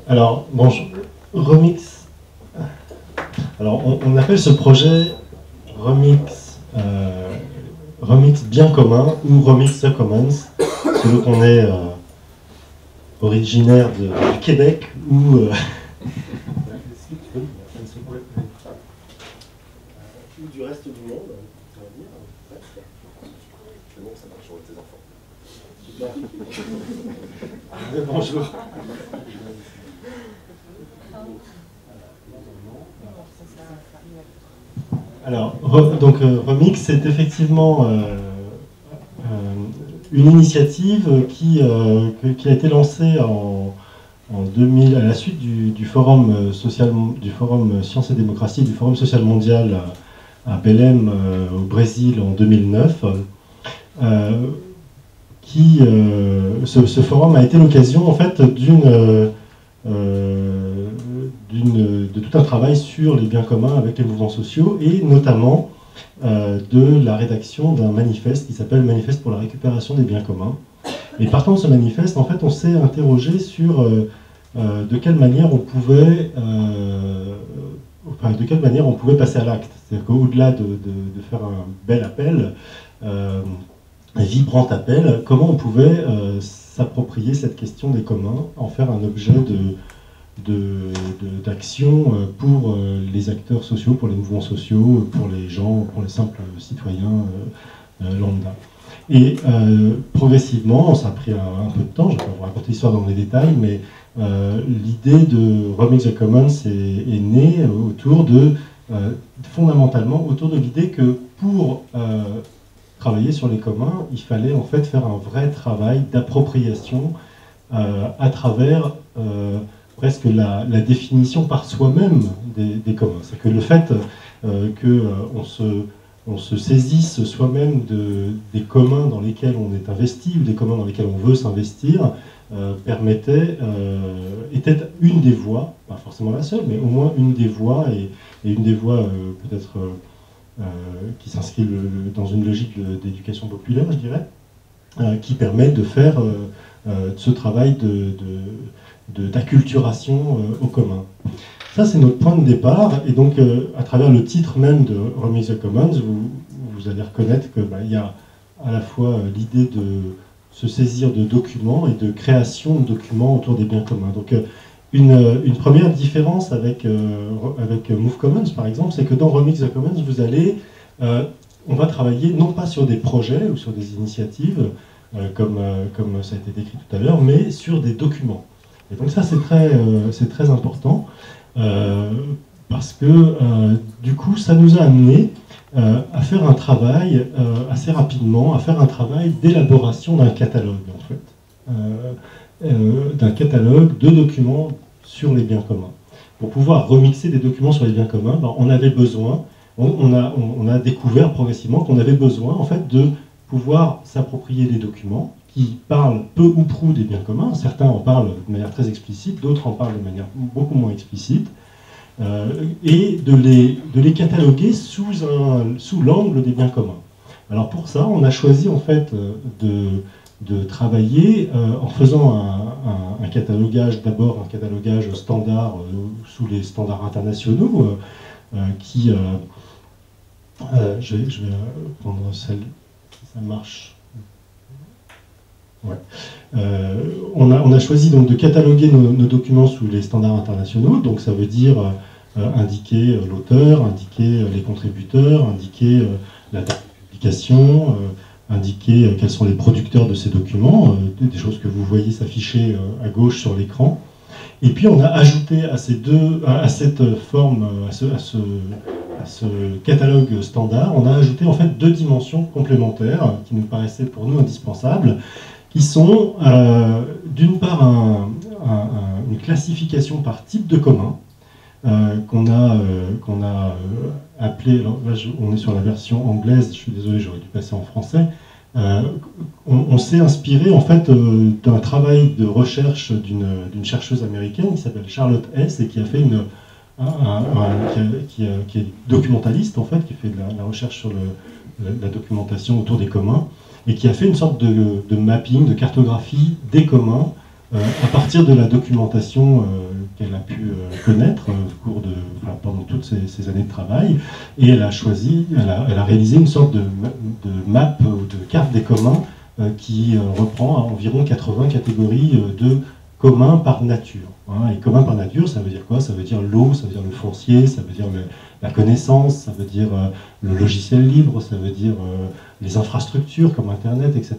Alors, bon, Remix. Alors, on appelle ce projet Remix, Remix bien commun ou Remix Commons, selon qu'on est originaire du Québec ou du reste du monde. Ça va dire. C'est bon, ça marche avec tes enfants. Super. Bonjour. Alors, Remix, c'est effectivement une initiative qui a été lancée en 2000, à la suite du forum Sciences et Démocratie, du forum social mondial à Belém au Brésil en 2009. Ce forum a été l'occasion en fait de tout un travail sur les biens communs avec les mouvements sociaux et notamment de la rédaction d'un manifeste qui s'appelle Manifeste pour la récupération des biens communs. Et partant de ce manifeste, en fait, on s'est interrogé sur de quelle manière on pouvait passer à l'acte. C'est-à-dire qu'au-delà de faire un bel appel, un vibrant appel, comment on pouvait s'approprier cette question des communs, en faire un objet d'action pour les acteurs sociaux, pour les mouvements sociaux, pour les gens, pour les simples citoyens lambda. Et progressivement, ça a pris un peu de temps, je ne vais pas vous raconter l'histoire dans les détails, mais l'idée de Remix the Commons est née fondamentalement autour de l'idée que pour travailler sur les communs, il fallait en fait faire un vrai travail d'appropriation à travers presque la définition par soi-même des communs. C'est que le fait qu'on se saisisse soi-même des communs dans lesquels on est investi ou des communs dans lesquels on veut s'investir était une des voies, pas forcément la seule, mais au moins une des voies, et une des voies peut-être qui s'inscrit dans une logique d'éducation populaire, je dirais, qui permet de faire ce travail d'acculturation au commun. Ça, c'est notre point de départ, et donc à travers le titre même de Remix the Commons, vous allez reconnaître qu'il y a à la fois l'idée de se saisir de documents et de création de documents autour des biens communs. Donc une première différence avec Move Commons, par exemple, c'est que dans Remix the Commons, on va travailler non pas sur des projets ou sur des initiatives, comme ça a été décrit tout à l'heure, mais sur des documents. Et donc ça, c'est très important, parce que du coup, ça nous a amené à faire un travail assez rapidement, à faire un travail d'élaboration d'un catalogue, en fait, d'un catalogue de documents sur les biens communs. Pour pouvoir remixer des documents sur les biens communs, on avait besoin, on a découvert progressivement qu'on avait besoin, en fait, de pouvoir s'approprier des documents qui parlent peu ou prou des biens communs. Certains en parlent de manière très explicite, d'autres en parlent de manière beaucoup moins explicite, et de les cataloguer sous l'angle des biens communs. Alors pour ça, on a choisi en fait de travailler en faisant un catalogage, d'abord un catalogage standard sous les standards internationaux, je vais prendre celle, si ça marche. Ouais. On a choisi donc de cataloguer nos documents sous les standards internationaux, donc ça veut dire indiquer l'auteur, indiquer les contributeurs, indiquer la date de publication, indiquer quels sont les producteurs de ces documents, des choses que vous voyez s'afficher à gauche sur l'écran. Et puis on a ajouté à cette forme, à ce catalogue standard, on a ajouté en fait deux dimensions complémentaires qui nous paraissaient pour nous indispensables, qui sont d'une part une classification par type de commun, qu'on a appelé, alors là on est sur la version anglaise, je suis désolé, j'aurais dû passer en français. On s'est inspiré en fait d'un travail de recherche d'une chercheuse américaine qui s'appelle Charlotte Hess et qui a fait qui est documentaliste en fait, qui fait de la recherche sur la documentation autour des communs, et qui a fait une sorte de mapping, de cartographie des communs à partir de la documentation qu'elle a pu connaître au cours pendant toutes ces années de travail, et elle a elle a réalisé une sorte de map ou de carte des communs qui reprend environ 80 catégories de communs par nature. Hein. Et communs par nature, ça veut dire quoi? Ça veut dire l'eau, ça veut dire le foncier, ça veut dire la connaissance, ça veut dire le logiciel libre, ça veut dire les infrastructures comme Internet, etc.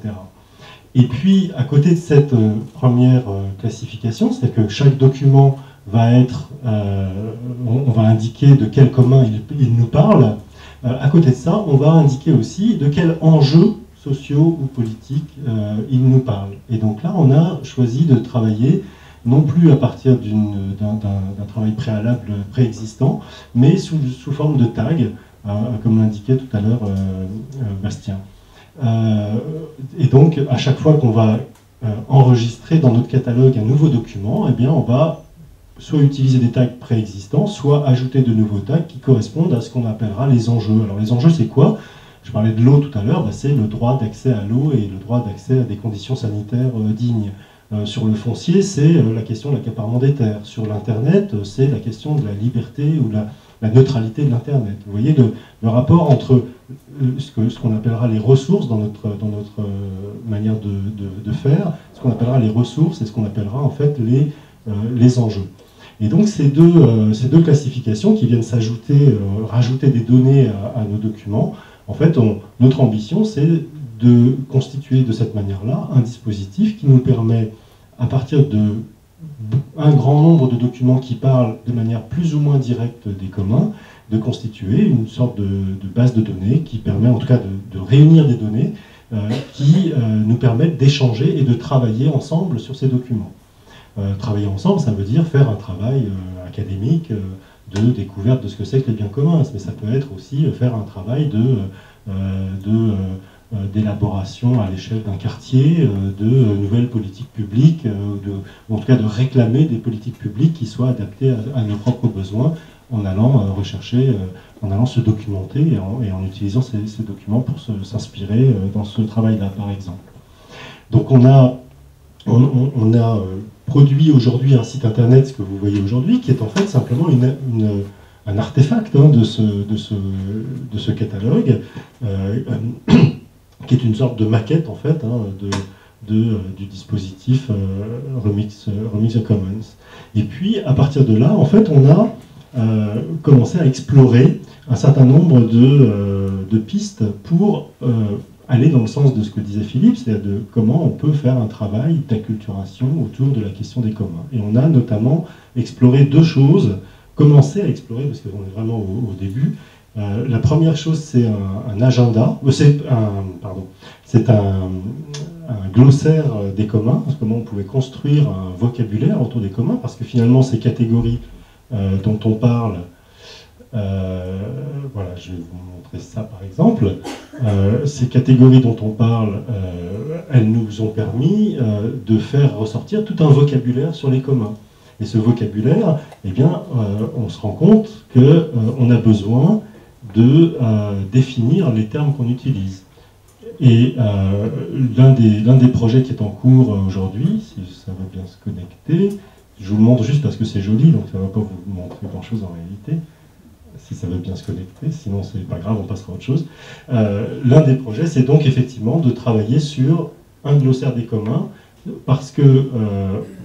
Et puis, à côté de cette première classification, c'est que chaque document va être, on va indiquer de quel commun il nous parle. À côté de ça, on va indiquer aussi de quels enjeux sociaux ou politiques il nous parle. Et donc là, on a choisi de travailler non plus à partir d'un travail préalable préexistant, mais sous forme de tags, comme l'indiquait tout à l'heure Bastien. Et donc, à chaque fois qu'on va enregistrer dans notre catalogue un nouveau document, eh bien, on va soit utiliser des tags préexistants, soit ajouter de nouveaux tags qui correspondent à ce qu'on appellera les enjeux. Alors, les enjeux, c'est quoi? Je parlais de l'eau tout à l'heure, c'est le droit d'accès à l'eau et le droit d'accès à des conditions sanitaires dignes. Sur le foncier, c'est la question de l'accaparement des terres. Sur l'Internet, c'est la question de la liberté ou la neutralité de l'Internet. Vous voyez le rapport entre ce qu'on appellera les ressources dans notre manière de faire, ce qu'on appellera les ressources et ce qu'on appellera en fait les enjeux. Et donc ces deux classifications qui viennent rajouter des données à nos documents, en fait, notre ambition, c'est de constituer de cette manière-là un dispositif qui nous permet, à partir d'un grand nombre de documents qui parlent de manière plus ou moins directe des communs, de constituer une sorte de base de données qui permet en tout cas de réunir des données qui nous permettent d'échanger et de travailler ensemble sur ces documents. Travailler ensemble, ça veut dire faire un travail académique de découverte de ce que c'est que les biens communs, mais ça peut être aussi faire un travail d'élaboration à l'échelle d'un quartier, de nouvelles politiques publiques, ou en tout cas de réclamer des politiques publiques qui soient adaptées à nos propres besoins en allant rechercher, en allant se documenter et en utilisant ces documents pour s'inspirer dans ce travail-là, par exemple. Donc on a produit aujourd'hui un site internet, ce que vous voyez aujourd'hui, qui est en fait simplement un artefact de ce catalogue, qui est une sorte de maquette en fait du dispositif Remix Commons. Et puis à partir de là, en fait, on a commencé à explorer un certain nombre de pistes pour aller dans le sens de ce que disait Philippe, c'est-à-dire de comment on peut faire un travail d'acculturation autour de la question des communs. Et on a notamment exploré deux choses, commencé à explorer, parce qu'on est vraiment au début. La première chose, c'est un agenda, c'est un glossaire des communs, comment on pouvait construire un vocabulaire autour des communs, parce que finalement, ces catégories dont on parle, voilà, je vais vous montrer ça par exemple. Ces catégories dont on parle, elles nous ont permis de faire ressortir tout un vocabulaire sur les communs. Et ce vocabulaire, eh bien, on se rend compte qu'on a besoin de définir les termes qu'on utilise. Et l'un des projets qui est en cours aujourd'hui, si ça va bien se connecter, je vous le montre juste parce que c'est joli, donc ça ne va pas vous montrer grand-chose en réalité, si ça veut bien se connecter, sinon c'est pas grave, on passera à autre chose. L'un des projets, c'est donc effectivement de travailler sur un glossaire des communs, parce que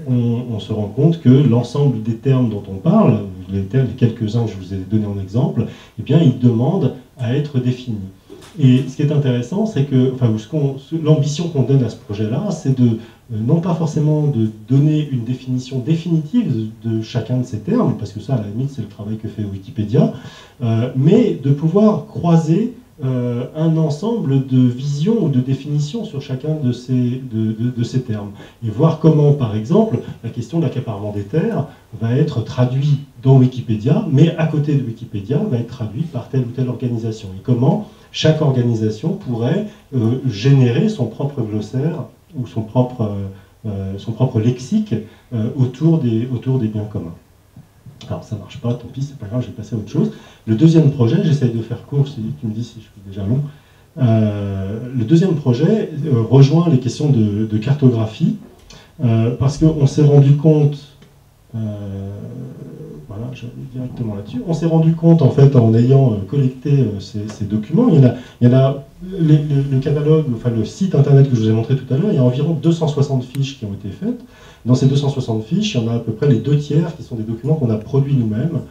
on se rend compte que l'ensemble des termes dont on parle, les quelques-uns que je vous ai donnés en exemple, eh bien, ils demandent à être définis. Et ce qui est intéressant, c'est que, enfin, l'ambition qu'on donne à ce projet-là, c'est de non pas forcément de donner une définition définitive de chacun de ces termes, parce que ça, à la limite, c'est le travail que fait Wikipédia, mais de pouvoir croiser un ensemble de visions ou de définitions sur chacun de ces termes. Et voir comment, par exemple, la question de l'accaparement des terres va être traduite dans Wikipédia, mais à côté de Wikipédia, va être traduite par telle ou telle organisation. Et comment chaque organisation pourrait générer son propre glossaire ou son propre lexique autour des biens communs. Alors ça ne marche pas, tant pis, c'est pas grave, je vais passer à autre chose. Le deuxième projet, j'essaye de faire court, tu me dis si je suis déjà long. Le deuxième projet rejoint les questions de cartographie, parce qu'on s'est rendu compte Voilà, je vais directement là-dessus. On s'est rendu compte, en fait, en ayant collecté ces documents, il y en a le catalogue, enfin le site internet que je vous ai montré tout à l'heure, il y a environ 260 fiches qui ont été faites. Dans ces 260 fiches, il y en a à peu près les 2 tiers qui sont des documents qu'on a produits nous-mêmes,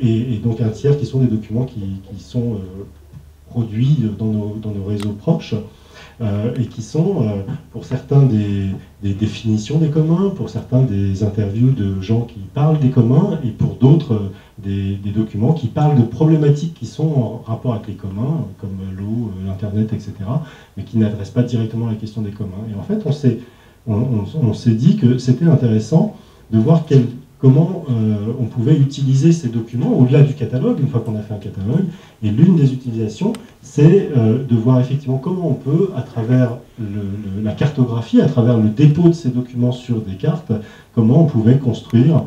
et donc un tiers qui sont des documents qui sont produits dans nos réseaux proches. Et qui sont, pour certains, des définitions des communs, pour certains, des interviews de gens qui parlent des communs, et pour d'autres, des documents qui parlent de problématiques qui sont en rapport avec les communs, comme l'eau, l'Internet, etc., mais qui n'adressent pas directement la question des communs. Et en fait, on s'est dit que c'était intéressant de voir comment on pouvait utiliser ces documents au-delà du catalogue, une fois qu'on a fait un catalogue. Et l'une des utilisations, c'est de voir effectivement comment on peut, à travers la cartographie, à travers le dépôt de ces documents sur des cartes, comment on pouvait construire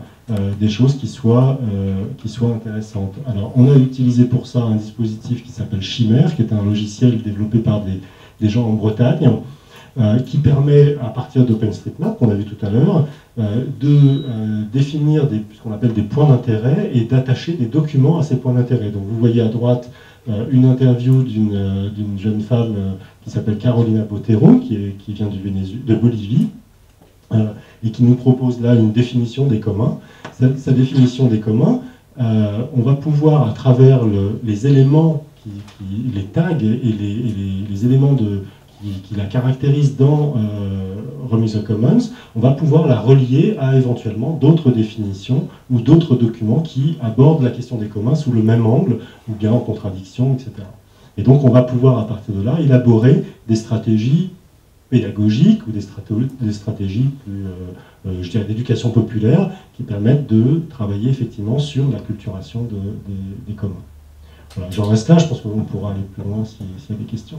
des choses qui soient intéressantes. Alors, on a utilisé pour ça un dispositif qui s'appelle Chimère, qui est un logiciel développé par des gens en Bretagne, qui permet, à partir d'OpenStreetMap, qu'on a vu tout à l'heure, de définir ce qu'on appelle des points d'intérêt et d'attacher des documents à ces points d'intérêt. Donc vous voyez à droite une interview d'une jeune femme qui s'appelle Carolina Botero, qui vient de Bolivie, et qui nous propose là une définition des communs. Sa définition des communs, on va pouvoir, à travers les éléments, les tags et les éléments qui la caractérise dans Rome is the Commons, on va pouvoir la relier à éventuellement d'autres définitions ou d'autres documents qui abordent la question des communs sous le même angle, ou bien en contradiction, etc. Et donc on va pouvoir, à partir de là, élaborer des stratégies pédagogiques ou des stratégies plus, je dirais, d'éducation populaire qui permettent de travailler effectivement sur la culturation des communs. Voilà, j'en reste là, je pense qu'on pourra aller plus loin s'il y a des questions.